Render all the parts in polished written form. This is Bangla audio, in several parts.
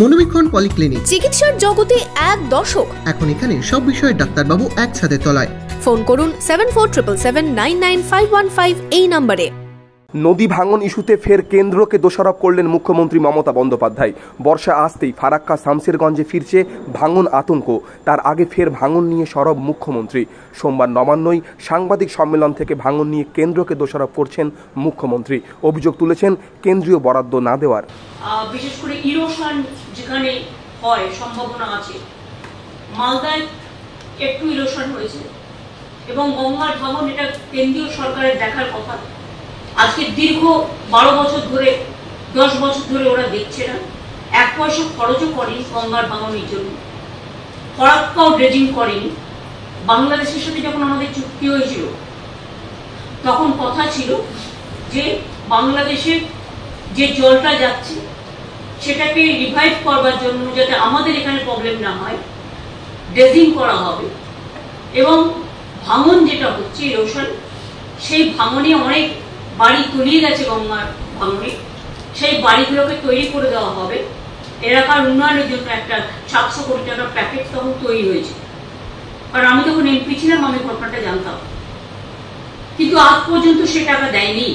মনোবীক্ষণ পলিক্লিনিক, চিকিৎসার জগতে এক দশক। এখন এখানে সব বিষয়ে ডাক্তারবাবু একসাথে তলায়। ফোন করুন 7477799515 এই নম্বরে। নদী ভাঙন ইস্যুতে ফের কেন্দ্রকে দোষারোপ করলেন মুখ্যমন্ত্রী মমতা বন্দ্যোপাধ্যায়। বর্ষা আসতেই ফারাক্কা শামশেরগঞ্জে ফিরছে ভাঙন আতঙ্ক। তার আগে ফের ভাঙন নিয়ে সরব মুখ্যমন্ত্রী। সোমবার নবান্নয় সাংবাদিক সম্মেলন থেকে ভাঙন নিয়ে কেন্দ্রকে দোষারোপ করছেন মুখ্যমন্ত্রী। অভিযোগ তুলেছেন কেন্দ্রীয় বরাদ্দ না দেওয়ার। বিশেষ করে ইরোশন যেখানে হয় সম্ভাবনা আছে, মালদায় একটু ইরোশন হয়েছে এবং গঙ্গার ভাঙন, এটা কেন্দ্রীয় সরকারের দেখার কথা। আজকে দীর্ঘ 12 বছর ধরে 10 বছর ধরে ওরা দেখছে না, 1 পয়সা খরচও করেনি গঙ্গার ভাঙনের জন্য, ফরাক্কাও ড্রেজিং করেনি। বাংলাদেশের সাথে যখন আমাদের চুক্তি হয়েছিল তখন কথা ছিল যে বাংলাদেশের যে জলটা যাচ্ছে সেটাকে রিভাইভ করবার জন্য, যাতে আমাদের এখানে প্রবলেম না হয়, ড্রেজিং করা হবে। এবং ভাঙন যেটা হচ্ছে ইরোশন, সেই ভাঙনে অনেক বাড়ি তলিয়ে গেছে গঙ্গার ভাঙনে, সেই বাড়িগুলোকে তৈরি করে দেওয়া হবে। এলাকার উন্নয়নের জন্য একটা 700 কোটি টাকার প্যাকেজ তখন তৈরি হয়েছে। কারণ আমি যখন এমপি ছিলাম আমি ঘটনাটা জানতাম, কিন্তু আজ পর্যন্ত সে টাকা দেয়নি।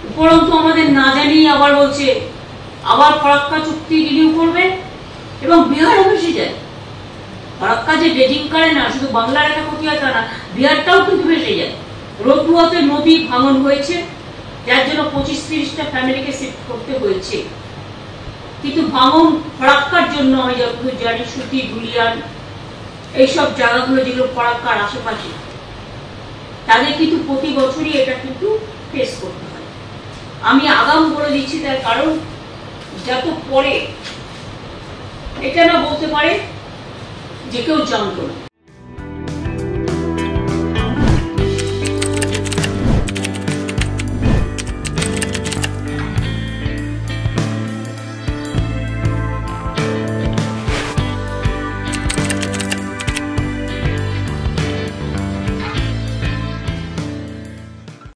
উপরন্তু আমাদের না জানিয়ে আবার বলছে আবার ফরাক্কা চুক্তি রিনিউ করবে এবং বিহারও ভেসে যায়। ফরাক্কা যে ড্রেজিং করে না, শুধু বাংলার একটা ক্ষতি হয় তা না, বিহারটাও কিন্তু ভেসে যায়। রতুয়াতে নদী ভাঙন হয়েছে, যার জন্য 25-30টা ফ্যামিলিকে শিফট করতে হয়েছে। কিন্তু ভাঙন ফরাক্কার জন্য আমি যতদূর জানি, সুতি, ধুলিয়ান, এইসব জায়গাগুলো যেগুলো ফরাক্কার আশেপাশে, তাদের কিন্তু প্রতি বছরই এটা কিন্তু ফেস করতে হয়। আমি আগাম বলে দিচ্ছি, তার কারণ যত পরে এটা না বলতে পারে যে কেউ জানতো না।